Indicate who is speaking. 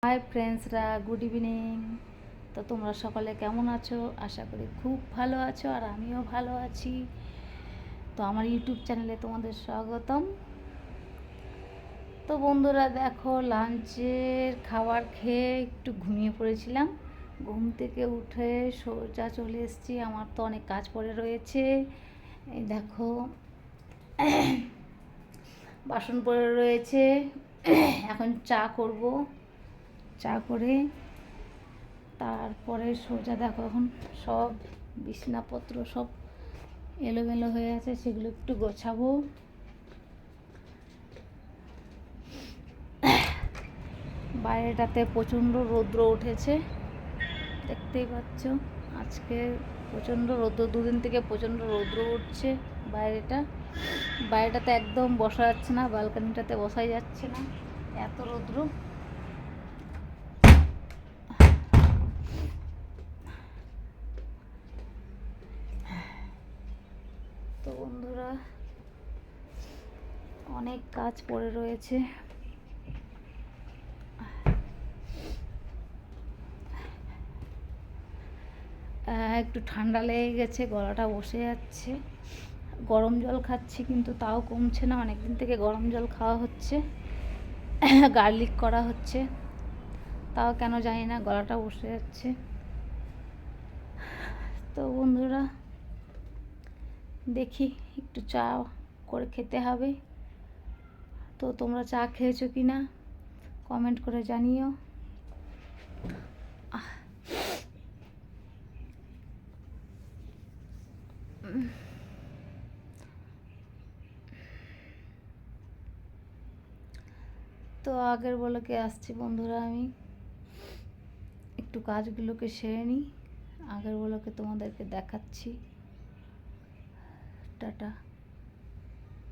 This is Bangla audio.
Speaker 1: High ফ্রেন্ডসরা, good evening. তো তোমরা সকলে কেমন আছো? আশা করি খুব ভালো আছো, আর আমিও ভালো আছি। তো আমার ইউটিউব চ্যানেলে তোমাদের স্বাগতম। তো বন্ধুরা দেখো, লাঞ্চের খাবার খেয়ে একটু ঘুমিয়ে পড়েছিলাম। ঘুম থেকে উঠে সোজা চলে এসেছি। আমার তো অনেক কাজ পড়ে রয়েছে। এই দেখো, বাসন পড়ে রয়েছে। এখন চা করব। চা করে তারপরে সোজা দেখো, এখন সব বিছনাপত্র সব এলোমেলো হয়ে আছে, সেগুলো একটু গোছাবো। বাইরেটাতে প্রচণ্ড রৌদ্র উঠেছে, দেখতেই পাচ্ছ। আজকে প্রচণ্ড রৌদ্র, দুদিন থেকে প্রচণ্ড রৌদ্র উঠছে। বাইরেটাতে একদম বসা যাচ্ছে না, ব্যালকনিটাতে বসাই যাচ্ছে না, এত রৌদ্র। তো বন্ধুরা, অনেক কাজ পড়ে রয়েছে। একটু ঠান্ডা লেগে গেছে, গলাটা বসে যাচ্ছে। গরম জল খাচ্ছি কিন্তু তাও কমছে না। অনেক দিন থেকে গরম জল খাওয়া হচ্ছে, গার্লিক করা হচ্ছে, তাও কেন জানি না গলাটা বসে যাচ্ছে। তো বন্ধুরা, দেখি একটু চা করে খেতে হবে। তো তোমরা চা খেয়েছো কি না কমেন্ট করে জানিও। তো আগের বলকে আসছি বন্ধুরা, আমি একটু কাজগুলোকে সেরে নিই। আগের বলকে তোমাদেরকে দেখাচ্ছি। টাটা।